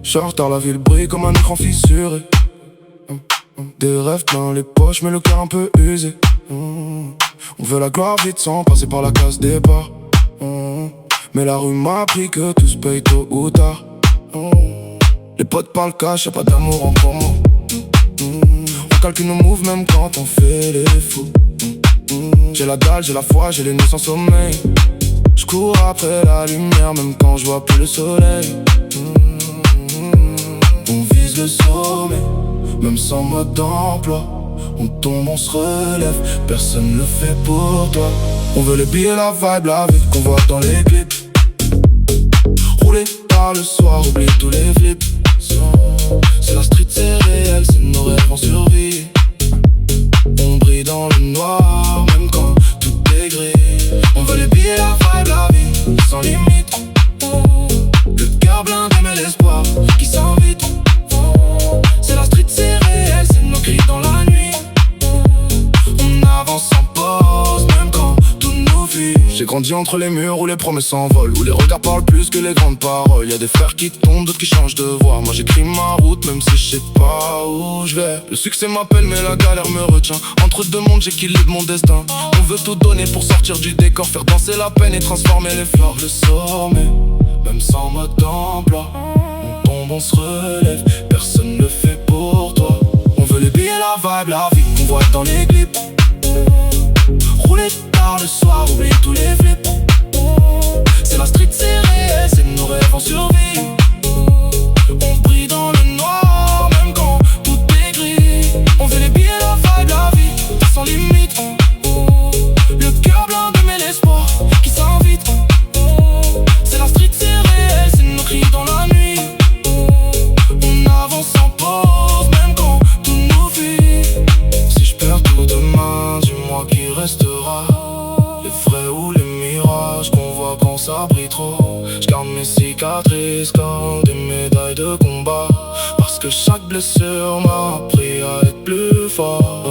J'suis en retard, la ville brille comme un écran fissuré. Des rêves plein les poches, mais le cœur un peu usé. On veut la gloire vite sans passer par la case départ. Mais la rue m'a appris que tout se paye tôt ou tard. Les potes parlent cash, y'a pas d'amour en commun. On calcule nos moves même quand on fait les fous. J'ai la dalle, j'ai la foi, j'ai les nuits sans sommeil. J'cours après la lumière même quand je vois plus le soleil. On vise le sommet, même sans mode d'emploi. On tombe, on se relève, personne le fait pour toi. On veut les billets, la vibe, la vie qu'on voit dans les clips. Rouler tard le soir, oublier tous les flips. C'est la street, c'est réel, c'est nos rêves en survie. On brille dans le noir, même quand tout est gris. On veut les billets, la vibe, la vie, sans limite. Le cœur blindé mais l'espoir qui s'invite. C'est la street, c'est réel, c'est nos cris dans la nuit. On avance sans pause, même quand tout nous fuit. J'ai grandi entre les murs où les promesses s'envolent, où les regards parlent plus que les grandes paroles. Y'a des frères qui tombent, d'autres qui changent de voie. Moi j'écris ma route, même si je sais pas où je vais. Le succès m'appelle mais la galère me retient. Entre deux mondes j'équilibre mon destin. On veut tout donner pour sortir du décor, faire danser la peine et transformer les fleurs. Le sommet, même sans mode d'emploi. On tombe, on se relève, personne le fait pour toi. On veut les billets, la vibe, la vie qu'on voit dans les clips. Rouler tard le soir, oublier tous les flips. C'est la street, c'est réel, c'est nos rêves en survie. On brille dans le noir, même quand tout est gris. On veut les billets, la vibe, la vie, sans limite. Le cœur blindé mais l'espoir qui s'invite. C'est la street, c'est réel, c'est nos cris dans la nuit. On avance sans pause, même quand tout nous fuit. Si je perds tout demain, dis-moi qui restera. Les vrais ou les mirages qu'on voit quand ça brille trop. J'garde mes cicatrices comme des médailles de combat. Parce que chaque blessure m'a appris à être plus fort.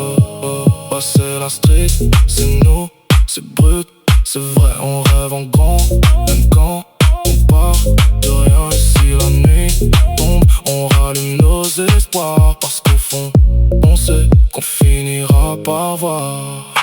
C'est la street, c'est nous, c'est brut, c'est vrai, on rêve en grand. Même quand on part de rien, et si la nuit tombe, on rallume nos espoirs. Parce qu'au fond, on sait qu'on finira par voir.